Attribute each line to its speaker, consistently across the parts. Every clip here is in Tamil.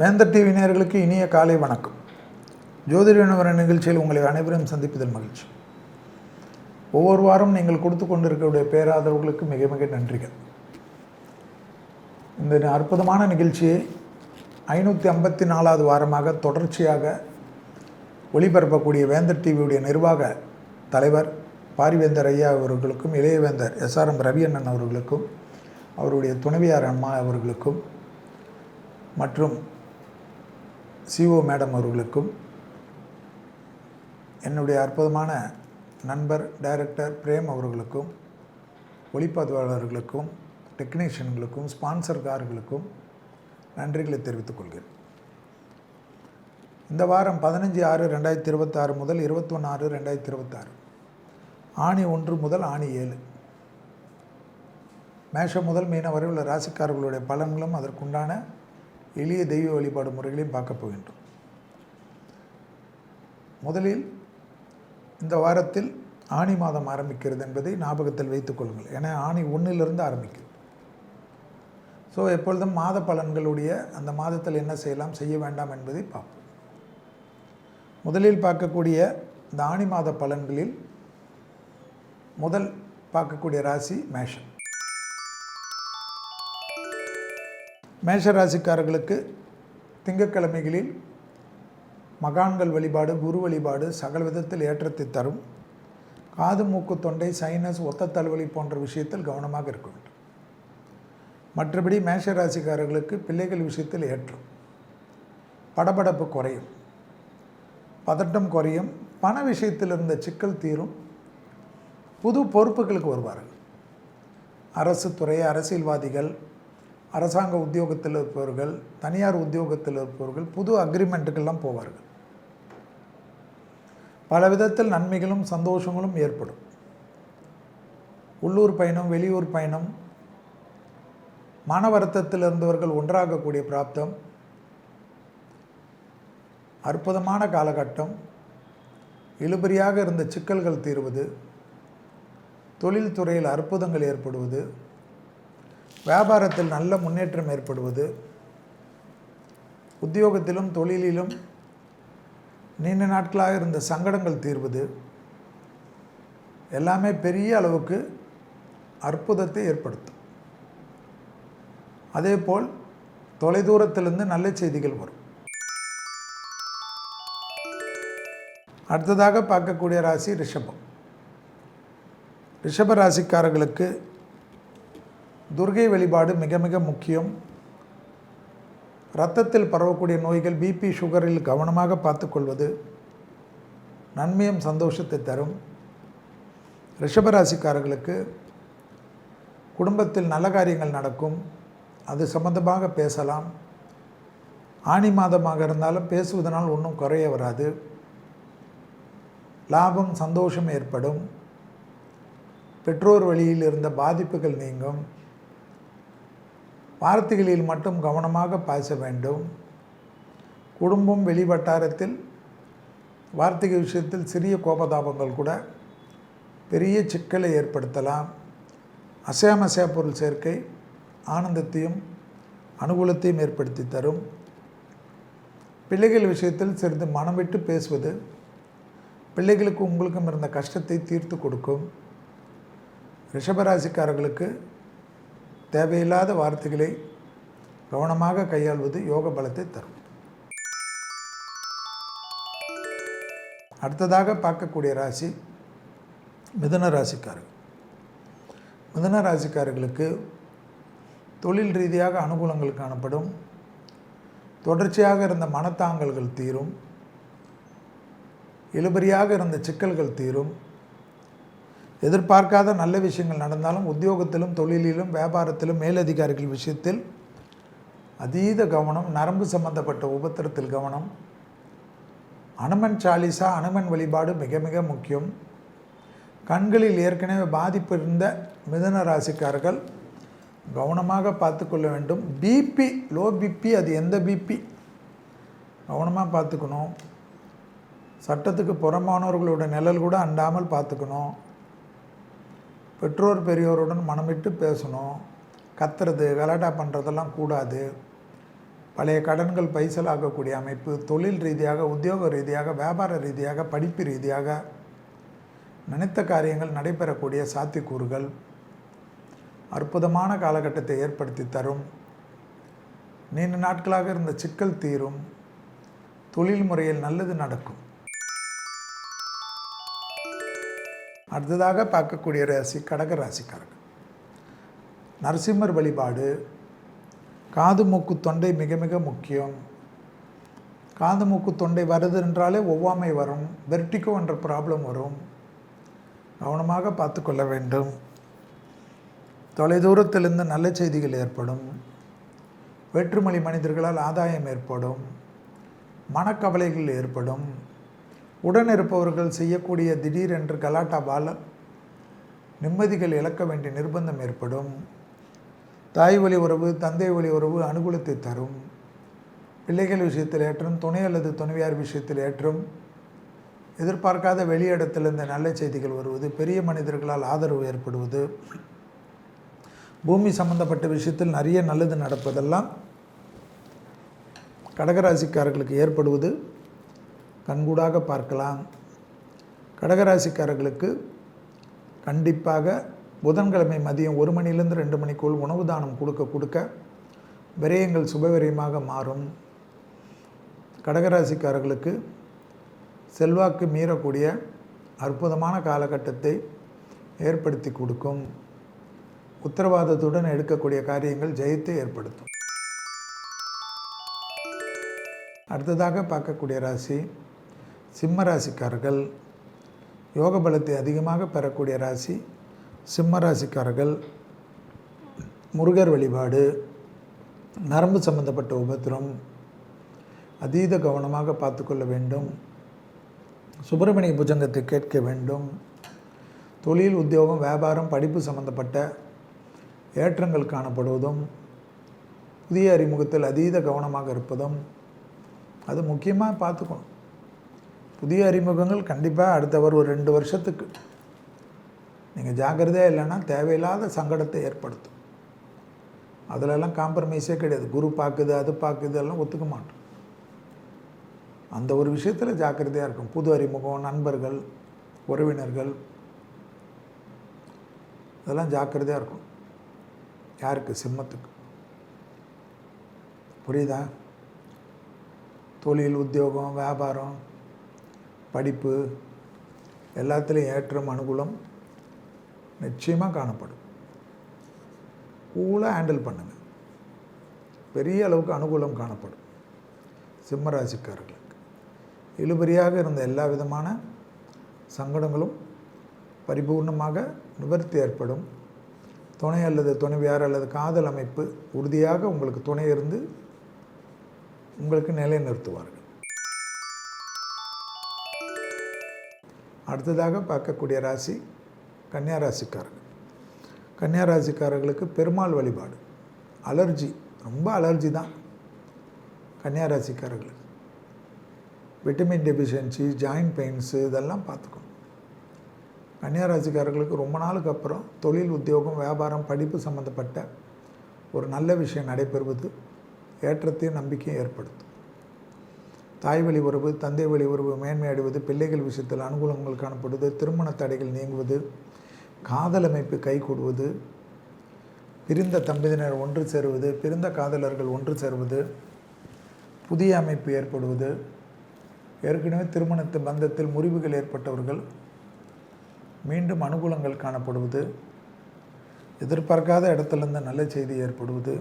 Speaker 1: வேந்தர் டிவி நேயர்களுக்கு இனிய காலை வணக்கம். ஜோதிட நிபுணர் நிகழ்ச்சியில் உங்களை அனைவரும் சந்திப்பதில் மகிழ்ச்சி. ஒவ்வொரு வாரம் நீங்கள் கொடுத்து கொண்டிருக்கக்கூடிய பேராதவர்களுக்கு மிக மிக நன்றிகள். இந்த அற்புதமான நிகழ்ச்சியை 554வது வாரமாக தொடர்ச்சியாக ஒளிபரப்பக்கூடிய வேந்தர் டிவியுடைய நிர்வாக தலைவர் பாரிவேந்தர் ஐயா அவர்களுக்கும், இளையவேந்தர் SRM ரவி அண்ணன் அவர்களுக்கும், அவருடைய துணைவியார் அம்மா அவர்களுக்கும் மற்றும் CO மேடம் அவர்களுக்கும், என்னுடைய அற்புதமான நண்பர் டைரக்டர் பிரேம் அவர்களுக்கும், ஒளிப்பதிவாளர்களுக்கும், டெக்னீஷியன்களுக்கும், ஸ்பான்சர்காரர்களுக்கும் நன்றிகளை தெரிவித்துக் கொள்கிறேன். இந்த வாரம் 15/6/2026 முதல் 21/6/2026, ஆணி 1 முதல் ஆணி 7, மேஷம் முதல் மீனம் வரை உள்ள ராசிக்காரர்களுடைய பலன்களும் அதற்குண்டான எளிய தெய்வ வழிபாடு முறைகளையும் பார்க்க போகின்றோம். முதலில் இந்த வாரத்தில் ஆணி மாதம் ஆரம்பிக்கிறது என்பதை ஞாபகத்தில் வைத்துக் கொள்ளுங்கள். ஏன்னா ஆணி 1லிருந்து ஆரம்பிக்குது. ஸோ எப்பொழுதும் மாத பலன்களுடைய அந்த மாதத்தில் என்ன செய்யலாம், செய்ய வேண்டாம் என்பதை பார்ப்போம். முதலில் பார்க்கக்கூடிய இந்த ஆணி மாத பலன்களில் முதல் பார்க்கக்கூடிய ராசி மேஷம். மேஷ ராசிக்காரர்களுக்கு திங்கட்கிழமைகளில் மகான்கள் வழிபாடு, குரு வழிபாடு சகல விதத்தில் ஏற்றத்தை தரும். காது, மூக்கு, தொண்டை, சைனஸ், ஒத்த தலைவலி போன்ற விஷயத்தில் கவனமாக இருக்க வேண்டும். மற்றபடி மேஷ ராசிக்காரர்களுக்கு பிள்ளைகள் விஷயத்தில் ஏற்றம், படபடப்பு குறையும், பதட்டம் குறையும், பண விஷயத்தில் இருந்த சிக்கல் தீரும், புது பொறுப்புகளுக்கு வருவார்கள். அரசு துறை, அரசியல்வாதிகள், அரசாங்க உத்தியோகத்தில் இருப்பவர்கள், தனியார் உத்தியோகத்தில் இருப்பவர்கள் புது அக்ரிமெண்ட்டுக்கெல்லாம் போவார்கள். பல விதத்தில் நன்மைகளும் சந்தோஷங்களும் ஏற்படும். உள்ளூர் பயணம், வெளியூர் பயணம், மன வருத்தத்தில் இருந்தவர்கள் ஒன்றாகக்கூடிய பிராப்தம், அற்புதமான காலகட்டம், இழுபறியாக இருந்த சிக்கல்கள் தீர்வது, தொழில் துறையில் அற்புதங்கள் ஏற்படுவது, வியாபாரத்தில் நல்ல முன்னேற்றம் ஏற்படுவது, உத்தியோகத்திலும் தொழிலிலும் நீண்ட நாட்களாக இருந்த சங்கடங்கள் தீர்வது, எல்லாமே பெரிய அளவுக்கு அற்புதத்தை ஏற்படுத்தும். அதேபோல் தொலைதூரத்திலிருந்து நல்ல செய்திகள் வரும். அடுத்ததாக பார்க்கக்கூடிய ராசி ரிஷபம். ரிஷப ராசிக்காரர்களுக்கு துர்கை வழிபாடு மிக மிக முக்கியம். இரத்தத்தில் பரவக்கூடிய நோய்கள், BP, சுகரில் கவனமாக பார்த்துக்கொள்வது நன்மையும் சந்தோஷத்தை தரும். ரிஷபராசிக்காரர்களுக்கு குடும்பத்தில் நல்ல காரியங்கள் நடக்கும். அது சம்பந்தமாக பேசலாம். ஆணி மாதமாக இருந்தாலும் பேசுவதனால் ஒன்றும் குறைய வராது. லாபம், சந்தோஷம் ஏற்படும். பெற்றோர் வழியில் இருந்த பாதிப்புகள் நீங்கும். வார்த்தைகளில் மட்டும் கவனமாக பேச வேண்டும். குடும்பம், வெளிவட்டாரத்தில் வார்த்தைகள் விஷயத்தில் சிறிய கோபதாபங்கள் கூட பெரிய சிக்கலை ஏற்படுத்தலாம். அசையாமசையா பொருள் சேர்க்கை ஆனந்தத்தையும் அனுகூலத்தையும் ஏற்படுத்தி தரும். பிள்ளைகள் விஷயத்தில் சிறிது மனம் விட்டு பேசுவது பிள்ளைகளுக்கு உங்களுக்கும் இருந்த கஷ்டத்தை தீர்த்து கொடுக்கும். ரிஷபராசிக்காரர்களுக்கு தேவையில்லாத வார்த்தைகளை கவனமாக கையாள்வது யோக பலத்தை தரும். அடுத்ததாக பார்க்கக்கூடிய ராசி மிதுன ராசிக்காரர்கள். மிதுன ராசிக்காரர்களுக்கு தொழில் ரீதியாக அனுகூலங்கள் காணப்படும். தொடர்ச்சியாக இருந்த மனத்தாங்கல்கள் தீரும். இழுபறியாக இருந்த சிக்கல்கள் தீரும். எதிர்பார்க்காத நல்ல விஷயங்கள் நடந்தாலும் உத்தியோகத்திலும் தொழிலிலும் வியாபாரத்திலும் மேலதிகாரிகள் விஷயத்தில் அதீத கவனம். நரம்பு சம்பந்தப்பட்ட உபத்திரத்தில் கவனம். அனுமன் சாலிசா, அனுமன் வழிபாடு மிக மிக முக்கியம். கண்களில் ஏற்கனவே பாதிப்பு இருந்த மிதுன ராசிக்காரர்கள் கவனமாக பார்த்து கொள்ள வேண்டும். BP, லோ BP, அது எந்த BP கவனமாக பார்த்துக்கணும். சட்டத்துக்கு புறமானவர்களோட நிழல் கூட அண்டாமல் பார்த்துக்கணும். பெற்றோர் பெரியோருடன் மனமிட்டு பேசணும். கத்துறது, கலாட்டா பண்ணுறதெல்லாம் கூடாது. பழைய கடன்கள் பைசலாகக்கூடிய அமைப்பு, தொழில் ரீதியாக, உத்தியோக ரீதியாக, வியாபார ரீதியாக, படிப்பு ரீதியாக நினைத்த காரியங்கள் நடைபெறக்கூடிய சாத்தியக்கூறுகள் அற்புதமான காலகட்டத்தை ஏற்படுத்தி தரும். நீண்ட நாட்களாக இருந்த சிக்கல் தீரும். தொழில் முறையில் நல்லது நடக்கும். அடுத்ததாக பார்க்கக்கூடிய ராசி கடக ராசிக்காரர்கள். நரசிம்மர் வழிபாடு. காது மூக்கு தொண்டை மிக மிக முக்கியம். காது மூக்கு தொண்டை வருது என்றாலே ஒவ்வாமை வரும், வெர்டிகோ என்ற ப்ராப்ளம் வரும். கவனமாக பார்த்து கொள்ள வேண்டும். தொலைதூரத்திலிருந்து நல்ல செய்திகள் ஏற்படும். வேற்றுமொழி மனிதர்களால் ஆதாயம் ஏற்படும். மனக்கவலைகள் ஏற்படும். உடன் இருப்பவர்கள் செய்யக்கூடிய திடீரென்று கலாட்டாவால் நிம்மதிகள் இழக்க வேண்டிய நிர்பந்தம் ஏற்படும். தாய் வழி உறவு, தந்தை வழி உறவு அனுகூலத்தை தரும். பிள்ளைகள் விஷயத்தில் ஏற்றும், துணை அல்லது துணைவியார் விஷயத்தில் ஏற்றும். எதிர்பார்க்காத வெளியிடத்திலிருந்து நல்ல செய்திகள் வருவது, பெரிய மனிதர்களால் ஆதரவு ஏற்படுவது, பூமி சம்பந்தப்பட்ட விஷயத்தில் நிறைய நல்லது நடப்பதெல்லாம் கடகராசிக்காரர்களுக்கு ஏற்படுவது கண்கூடாக பார்க்கலாம். கடகராசிக்காரர்களுக்கு கண்டிப்பாக புதன்கிழமை மதியம் 1 மணிலேருந்து 2 மணிக்குள் உணவு தானம் கொடுக்க விரயங்கள் சுபவிரயமாக மாறும். கடகராசிக்காரர்களுக்கு செல்வாக்கு மீறக்கூடிய அற்புதமான காலகட்டத்தை ஏற்படுத்தி கொடுக்கும். உத்தரவாதத்துடன் எடுக்கக்கூடிய காரியங்கள் ஜெயத்தை ஏற்படுத்தும். அடுத்ததாக பார்க்கக்கூடிய ராசி சிம்ம ராசிக்காரர்கள். யோக பலத்தை அதிகமாக பெறக்கூடிய ராசி சிம்ம ராசிக்காரர்கள். முருகர் வழிபாடு, நரம்பு சம்பந்தப்பட்ட உபத்திரம் அதீத கவனமாக பார்த்து கொள்ள வேண்டும். சுப்பிரமணிய புஜங்கத்தை கேட்க வேண்டும். தொழில், உத்தியோகம், வியாபாரம், படிப்பு சம்பந்தப்பட்ட ஏற்றங்கள் காணப்படுவதும், புதிய அறிமுகத்தில் அதீத கவனமாக இருப்பதும் அது முக்கியமாக பார்த்துக்கணும். புதிய அறிமுகங்கள் கண்டிப்பாக அடுத்தவர் ஒரு 2 வருஷத்துக்கு நீங்கள் ஜாக்கிரதையாக இல்லைன்னா தேவையில்லாத சங்கடத்தை ஏற்படுத்தும். அதிலெல்லாம் காம்ப்ரமைஸே கிடையாது. குரு பார்க்குது, அது பார்க்குது, எல்லாம் ஒத்துக்க மாட்டோம். அந்த ஒரு விஷயத்தில் ஜாக்கிரதையாக இருக்கும். புது அறிமுகம், நண்பர்கள், உறவினர்கள் இதெல்லாம் ஜாக்கிரதையாக இருக்கும். யாருக்கு? சிம்மத்துக்கு. புரியுதா? தொழில், உத்தியோகம், வியாபாரம், படிப்பு எல்லாத்துலேயும் ஏற்றம், அனுகூலம் நிச்சயமாக காணப்படும். கூலாக ஹேண்டில் பண்ணுங்கள். பெரிய அளவுக்கு அனுகூலம் காணப்படும். சிம்மராசிக்காரர்களுக்கு இழுபறியாக இருந்த எல்லா விதமான சங்கடங்களும் பரிபூர்ணமாக நிவர்த்தி ஏற்படும். துணை அல்லது துணைவியார் அல்லது காதல் அமைப்பு உறுதியாக உங்களுக்கு துணை இருந்து உங்களுக்கு நிலைநிறுத்துவார்கள். அடுத்ததாக பார்க்கக்கூடிய ராசி கன்னியா ராசிக்காரர்கள். கன்னியா ராசிக்காரர்களுக்கு பெருமாள் வழிபாடு. அலர்ஜி, ரொம்ப அலர்ஜி தான் கன்னியா ராசிக்காரர்களுக்கு. விட்டமின் டெபிஷியன்சி, ஜாயிண்ட் பெயின்ஸு இதெல்லாம் பார்த்துக்கணும். கன்னியா ராசிக்காரர்களுக்கு ரொம்ப நாளுக்கு அப்புறம் தொழில், உத்தியோகம், வியாபாரம், படிப்பு சம்மந்தப்பட்ட ஒரு நல்ல விஷயம் நடைபெறுவது ஏற்றத்தையும் நம்பிக்கையும் ஏற்படுத்தும். தாய் வழி உறவு, தந்தை வழி உறவு மேன்மை அடைவது, பிள்ளைகள் விஷயத்தில் அனுகூலங்கள் காணப்படுவது, திருமண தடைகள் நீங்குவது, காதல் அமைப்பு கைகூடுவது, பிரிந்த தம்பதியினர் ஒன்று சேருவது, பிரிந்த காதலர்கள் ஒன்று சேருவது, புதிய அமைப்பு ஏற்படுவது, ஏற்கனவே திருமணத்து பந்தத்தில் முறிவுகள் ஏற்பட்டவர்கள் மீண்டும் அனுகூலங்கள் காணப்படுவது, எதிர்பார்க்காத இடத்துலேருந்து நல்ல செய்தி ஏற்படுவது,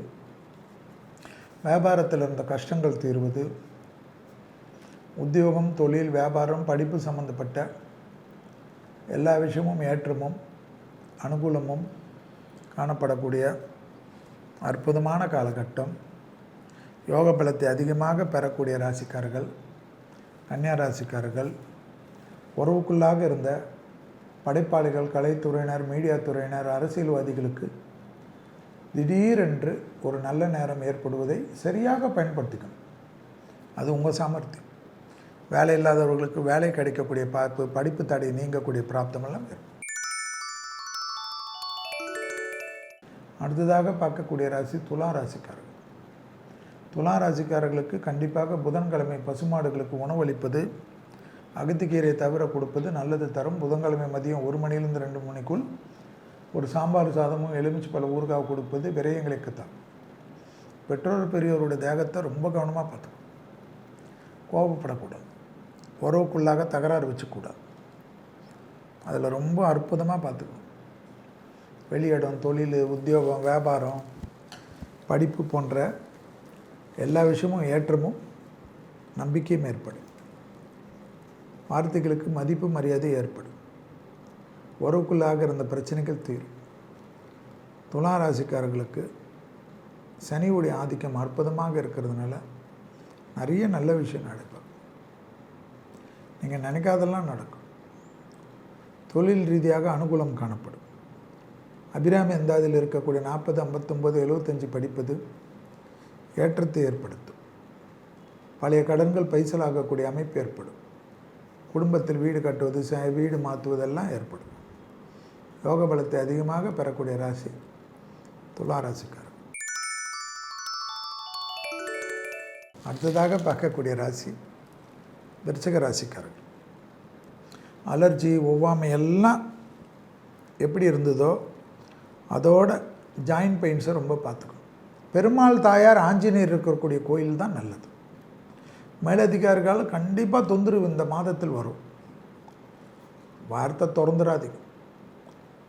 Speaker 1: வியாபாரத்தில் இருந்த கஷ்டங்கள் தீர்வது, உத்தியோகம், தொழில், வியாபாரம், படிப்பு சம்பந்தப்பட்ட எல்லா விஷயமும் ஏற்றமும் அனுகூலமும் காணப்படக்கூடிய அற்புதமான காலகட்டம். யோக பலத்தை அதிகமாக பெறக்கூடிய ராசிக்காரர்கள் கன்னியா ராசிக்காரர்கள். உறவுக்குள்ளாக இருந்த படைப்பாளிகள், கலைத்துறையினர், மீடியா துறையினர், அரசியல்வாதிகளுக்கு திடீரென்று ஒரு நல்ல நேரம் ஏற்படுவதை சரியாக பயன்படுத்திக்கணும். அது உங்கள் சாமர்த்தியம். வேலை இல்லாதவர்களுக்கு வேலை கிடைக்கக்கூடிய பார்ப்பு, படிப்பு தடை நீங்கக்கூடிய பிராப்தமெல்லாம் வரும். அடுத்ததாக பார்க்கக்கூடிய ராசி துலா ராசிக்காரர்கள். துலா ராசிக்காரர்களுக்கு கண்டிப்பாக புதன்கிழமை பசுமாடுகளுக்கு உணவளிப்பது, அகத்திக்கீரையை தவிர கொடுப்பது நல்லது தரும். புதன்கிழமை மதியம் 1 மணிலேருந்து 2 மணிக்குள் ஒரு சாம்பார் சாதமும் எலுமிச்சை பழ ஊறுகாய் கொடுப்பது விரயங்களுக்குத்தான். பெற்றோர் பெரியோருடைய தேகத்தை ரொம்ப கவனமாக பார்த்துக்கணும். கோபப்படக்கூடாது, உறவுக்குள்ளாக தகராறு வச்சுக்கூடாது. அதில் ரொம்ப அற்புதமாக பார்த்துக்கணும். வெளியிடம், தொழில், உத்தியோகம், வியாபாரம், படிப்பு போன்ற எல்லா விஷயமும் ஏற்றமும் நம்பிக்கையும் ஏற்படும். வார்த்தைகளுக்கு மதிப்பு மரியாதை ஏற்படும். உறவுக்குள்ளாக இருந்த பிரச்சனைகள் தீரும். துலா ராசிக்காரர்களுக்கு சனியுடைய ஆதிக்கம் அற்புதமாக இருக்கிறதுனால நிறைய நல்ல விஷயம் நடக்கும். நீங்கள் நினைக்காதெல்லாம் நடக்கும். தொழில் ரீதியாக அனுகூலம் காணப்படும். அபிராமி அந்தாதியில் இருக்கக்கூடிய 40, 59, 75 படிப்பது ஏற்றத்தை ஏற்படுத்தும். பழைய கடன்கள் பைசலாகக்கூடிய அமைப்பு ஏற்படும். குடும்பத்தில் வீடு கட்டுவது, வீடு மாற்றுவதெல்லாம் ஏற்படும். யோக பலத்தை அதிகமாக பெறக்கூடிய ராசி துலா ராசிக்காரர். அடுத்ததாக பார்க்கக்கூடிய ராசி விருச்சிக ராசிக்காரர்கள். அலர்ஜி, ஒவ்வாமை எல்லாம் எப்படி இருந்ததோ அதோட ஜாயின்ட் பெயின்ஸை ரொம்ப பார்த்துக்கணும். பெருமாள் தாயார் ஆஞ்சநேயர் இருக்கக்கூடிய கோயில் தான் நல்லது. மேலதிகாரிகள் கண்டிப்பாக தொந்தரவு இந்த மாதத்தில் வரும். வார்த்தை திறந்துடாதீங்க.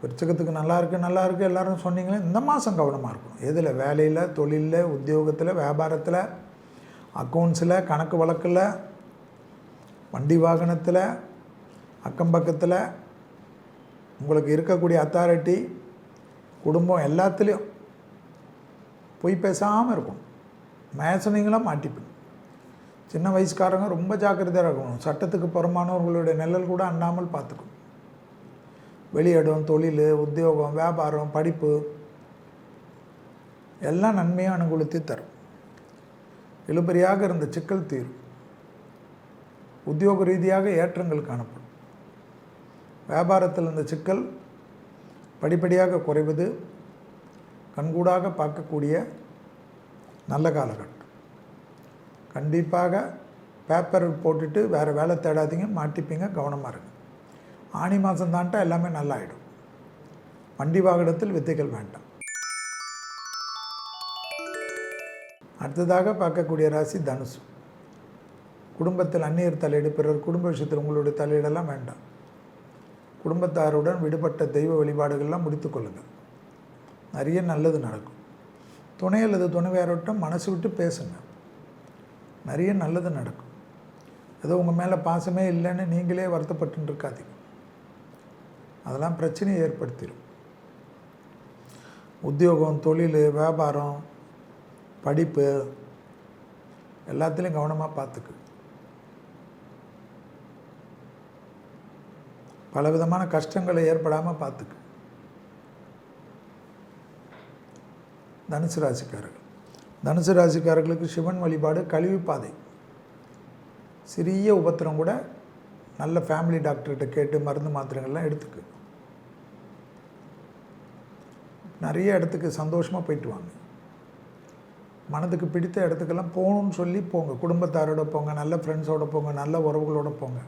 Speaker 1: விருச்சிகத்துக்கு நல்லா இருக்குது எல்லோரும் சொன்னீங்களே, இந்த மாதம் கவனமாக இருக்கணும். எதில்? வேலையில், தொழிலில், உத்தியோகத்தில், வியாபாரத்தில், அக்கௌண்ட்ஸில், கணக்கு வழக்கில், வண்டி வாகனத்தில், அக்கம் பக்கத்தில் உங்களுக்கு இருக்கக்கூடிய அத்தாரிட்டி, குடும்பம் எல்லாத்துலேயும் பொய் பேசாமல் இருக்கணும். மேசனிங்களாம் மாட்டிப்பீங்க. சின்ன வயசுக்காரங்க ரொம்ப ஜாக்கிரதையாக இருக்கணும். சட்டத்துக்கு புறமானவர்களுடைய நிழல் கூட அண்ணாமல் பார்த்துக்கணும். வெளியிடம், தொழில், உத்தியோகம், வியாபாரம், படிப்பு எல்லாம் நன்மையாக அனுகூலத்தை தரும். இழுபறியாக இருந்த சிக்கல் தீரும். உத்தியோக ரீதியாக ஏற்றங்கள் காணப்படும். வியாபாரத்தில் இருந்த சிக்கல் படிப்படியாக குறைவது கண்கூடாக பார்க்கக்கூடிய நல்ல காலகட்டம். கண்டிப்பாக பேப்பர் போட்டுட்டு வேறு வேலை தேடாதீங்க, மாட்டிப்பீங்க, கவனமாக இருங்க. ஆனி மாதம் தாண்டா எல்லாமே நல்லாயிடும். வண்டி வாகனத்தில் வித்தைகள் வேண்டாம். அடுத்ததாக பார்க்கக்கூடிய ராசி தனுசு. குடும்பத்தில் அந்நியர் தலையீடு, பிறர் குடும்ப விஷயத்தில் உங்களுடைய தலையீடெல்லாம் வேண்டாம். குடும்பத்தாருடன் விடுபட்ட தெய்வ வழிபாடுகள்லாம் முடித்து கொள்ளுங்கள். நிறைய நல்லது நடக்கும். துணை அல்லது துணைவியாரோட்டம் மனசு விட்டு பேசுங்க. நிறைய நல்லது நடக்கும். ஏதோ உங்கள் மேலே பாசமே இல்லைன்னு நீங்களே வருத்தப்பட்டு இருக்காதீங்க. அதெல்லாம் பிரச்சனையை ஏற்படுத்திடும். உத்தியோகம், தொழில், வியாபாரம், படிப்பு எல்லாத்துலேயும் கவனமாக பார்த்துக்கு. பலவிதமான கஷ்டங்களை ஏற்படாமல் பார்த்துக்கு. தனுசு ராசிக்காரர்கள். தனுசு ராசிக்காரர்களுக்கு சிவன் வழிபாடு, கழிவு பாதை. சிறிய உபத்திரம் கூட நல்ல ஃபேமிலி டாக்டர்கிட்ட கேட்டு மருந்து மாத்திரைகள்லாம் எடுத்துக்கு. நிறைய இடத்துக்கு சந்தோஷமாக போயிட்டு வாங்க. மனதுக்கு பிடித்த இடத்துக்கெல்லாம் போகணுன்னு சொல்லி போங்க. குடும்பத்தாரோட போங்க, நல்ல ஃப்ரெண்ட்ஸோடு போங்க, நல்ல உறவுகளோடு போங்க.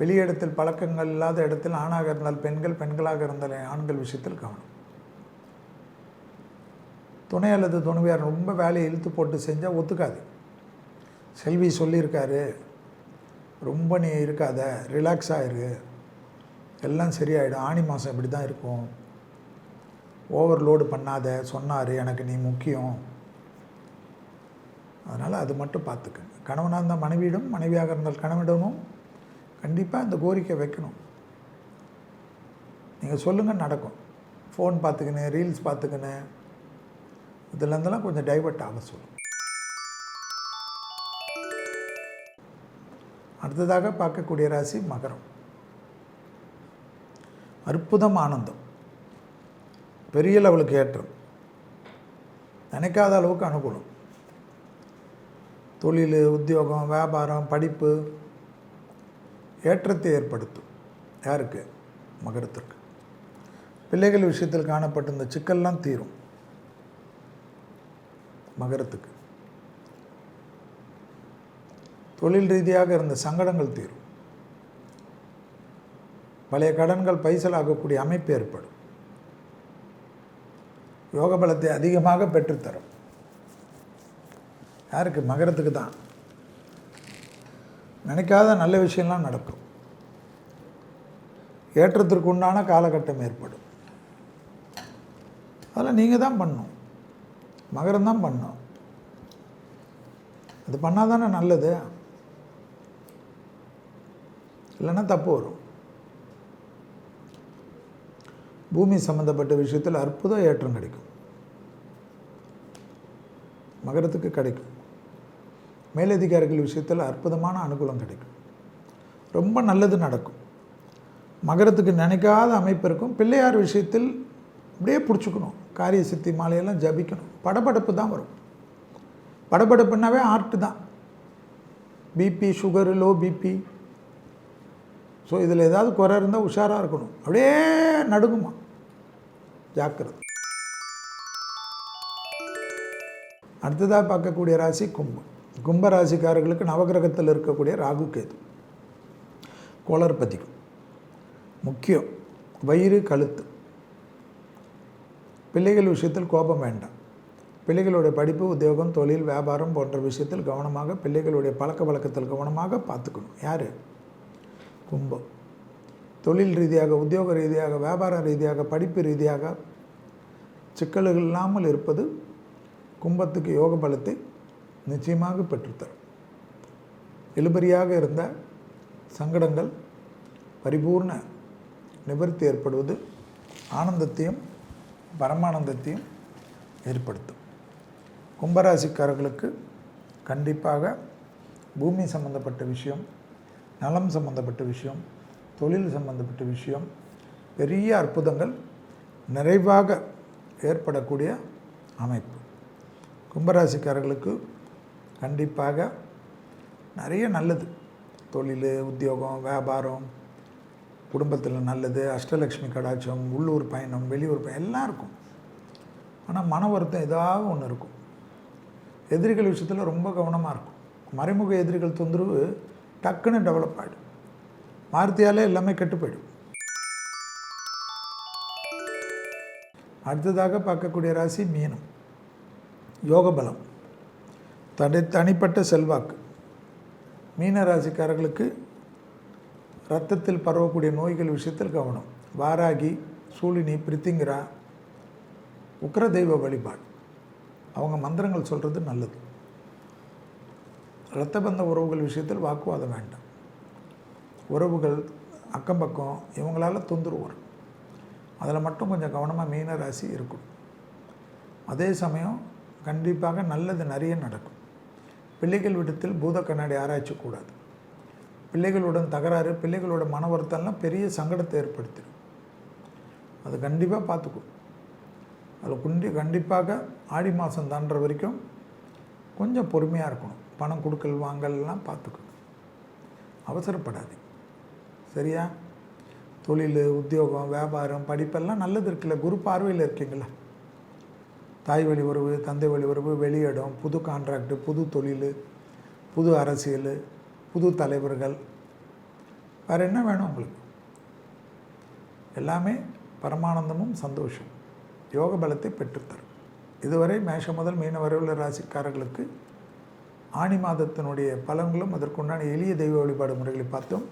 Speaker 1: வெளியிடத்தில் பழக்கங்கள் இல்லாத இடத்தில் ஆணாக இருந்தால் பெண்கள், பெண்களாக இருந்தால் ஆண்கள் விஷயத்தில் கவனம். துணை அல்லது துணைவியார் ரொம்ப வேலையை இழுத்து போட்டு செஞ்சால் ஒத்துக்காது. செல்வி சொல்லியிருக்காரு, ரொம்ப நீ இருக்காத, ரிலாக்ஸ் ஆகிரு, எல்லாம் சரியாயிடும், ஆனி மாதம் இப்படி தான் இருக்கும், ஓவர்லோடு பண்ணாத, சொன்னார் எனக்கு நீ முக்கியம். அதனால் அது மட்டும் பார்த்துக்கங்க. கணவனாக இருந்தால் மனைவியிடம், மனைவியாக இருந்தால் கணவனிடமும் கண்டிப்பாக இந்த கோரிக்கை வைக்கணும். நீங்கள் சொல்லுங்கள், நடக்கும். ஃபோன் பார்த்துக்கின்னு, ரீல்ஸ் பார்த்துக்கின்னு, இதுலேருந்தெல்லாம் கொஞ்சம் டைவர்ட் ஆக சொல்லும். அடுத்ததாக பார்க்கக்கூடிய ராசி மகரம். அற்புதம், ஆனந்தம், பெரிய லெவலுக்கு ஏற்றம், நினைக்காத அளவுக்கு அனுகூலம். தொழில், உத்தியோகம், வியாபாரம், படிப்பு ஏற்றத்தை ஏற்படுத்தும். யாருக்கு? மகரத்திற்கு. பிள்ளைகள் விஷயத்தில் காணப்பட்ட இந்த சிக்கல்லாம் தீரும். மகரத்துக்கு. தொழில் ரீதியாக இருந்த சங்கடங்கள் தீரும். பழைய கடன்கள் பைசலாகக்கூடிய அமைப்பு ஏற்படும். யோக பலத்தை அதிகமாக பெற்றுத்தரும். யாருக்கு? மகரத்துக்கு தான். நினைக்காத நல்ல விஷயம்லாம் நடக்கும். ஏற்றத்திற்கு உண்டான காலகட்டம் ஏற்படும். அதெல்லாம் நீங்கள் தான் பண்ணணும். மகரம் தான் பண்ணணும். அது பண்ணால் தானே நல்லது, இல்லைன்னா தப்பு வரும். பூமி சம்மந்தப்பட்ட விஷயத்தில் அற்புத ஏற்றம் கிடைக்கும். மகரத்துக்கு கிடைக்கும். மேலதிகாரிகள் விஷயத்தில் அற்புதமான அனுகூலம் கிடைக்கும். ரொம்ப நல்லது நடக்கும். மகரத்துக்கு நினைக்காத அமைப்பு இருக்கும். பிள்ளையார் விஷயத்தில் அப்படியே பிடிச்சிக்கணும். காரிய சித்தி மாலையெல்லாம் ஜபிக்கணும். படபடப்பு தான் வரும். படபடப்புனாவே ஆர்ட்டு தான். BP, sugar, low BP. So இதில் ஏதாவது குறை இருந்தால் உஷாராக இருக்கணும். அப்படியே நடுங்குமா, ஜாக்கிரதை. அடுத்ததாக பார்க்கக்கூடிய ராசி கும்பம். கும்ப ராசிக்காரர்களுக்கு நவகிரகத்தில் இருக்கக்கூடிய ராகு கேது கோளர் பதிக்கும். முக்கியம் வயிறு, கழுத்து. பிள்ளைகள் விஷயத்தில் கோபம் வேண்டாம். பிள்ளைகளுடைய படிப்பு, உத்தியோகம், தொழில், வியாபாரம் போன்ற விஷயத்தில் கவனமாக, பிள்ளைகளுடைய பழக்க வழக்கத்தில் கவனமாக பார்த்துக்கணும். யார்? கும்பம். தொழில் ரீதியாக, உத்தியோக ரீதியாக, வியாபார ரீதியாக, படிப்பு ரீதியாக சிக்கல்கள் இல்லாமல் இருப்பது கும்பத்துக்கு யோக பலத்தை நிச்சயமாக பெற்றுத்தரும். இழுபறியாக இருந்த சங்கடங்கள் பரிபூர்ண நிவர்த்தி ஏற்படுவது ஆனந்தத்தையும் பரமானந்தத்தையும் ஏற்படுத்தும். கும்பராசிக்காரர்களுக்கு கண்டிப்பாக பூமி சம்பந்தப்பட்ட விஷயம், நலம் சம்பந்தப்பட்ட விஷயம், தொழில் சம்பந்தப்பட்ட விஷயம், பெரிய அற்புதங்கள் நிறைவாக ஏற்படக்கூடிய அமைப்பு. கும்பராசிக்காரர்களுக்கு கண்டிப்பாக நிறைய நல்லது. தொழில், உத்தியோகம், வியாபாரம், குடும்பத்தில் நல்லது, அஷ்டலக்ஷ்மி கடாட்சம், உள்ளூர் பயணம், வெளியூர் பயணம் எல்லாம் இருக்கும். ஆனால் மன வருத்தம் ஏதாவது ஒன்று இருக்கும். எதிரிகள் விஷயத்தில் ரொம்ப கவனமாக இருக்கும். மறைமுக எதிரிகள் தொந்தரவு டக்குன்னு டெவலப் ஆகிடும். வார்த்தையாலே எல்லாமே கெட்டு போயிடும். அடுத்ததாக பார்க்கக்கூடிய ராசி மீனம். யோக பலம், தனிப்பட்ட செல்வாக்கு. மீன ராசிக்காரர்களுக்கு இரத்தத்தில் பரவக்கூடிய நோய்கள் விஷயத்தில் கவனம். வாராகி, சூழினி, பிரித்திங்கிரா, உக்கிர தெய்வ வழிபாடு, அவங்க மந்திரங்கள் சொல்கிறது நல்லது. இரத்த பந்த உறவுகள் விஷயத்தில் வாக்குவாதம் வேண்டாம். உறவுகள் அக்கம் பக்கம் இவங்களால் தொந்தரவு வரும். அதில் மட்டும் கொஞ்சம் கவனமாக மீன ராசி இருக்கும். அதே சமயம் கண்டிப்பாக நல்லது நிறைய நடக்கும். பிள்ளைகள் விடத்தில் பூத கண்ணாடி ஆராய்ச்சி கூடாது. பிள்ளைகளுடன் தகராறு, பிள்ளைகளோட மன வருத்தம்லாம் பெரிய சங்கடத்தை ஏற்படுத்திடும். அது கண்டிப்பாக பார்த்துக்கும். அதில் கண்டிப்பாக ஆடி மாதம் தாண்டுற வரைக்கும் கொஞ்சம் பொறுமையாக இருக்கணும். பணம் கொடுக்கல் வாங்கல்லாம் பார்த்துக்கணும். அவசரப்படாது. சரியா? தொழில், உத்தியோகம், வியாபாரம், படிப்பெல்லாம் நல்லது இருக்குல்ல. குரு பார்வையில் இருக்கீங்களா? தாய் வழி உறவு, தந்தை வழி உறவு, வெளியிடம், புது கான்ட்ராக்டு, புது தொழில், புது அரசியல், புது தலைவர்கள், வேறு என்ன வேணும் உங்களுக்கு? எல்லாமே பரமானந்தமும் சந்தோஷம், யோக பலத்தை பெற்றுத்தரும். இதுவரை மேஷம் முதல் மீன வரை உள்ள ராசிக்காரர்களுக்கு ஆணி மாதத்தினுடைய பலன்களும் அதற்குண்டான எளிய தெய்வ வழிபாடு முறைகளை பார்த்தோம்.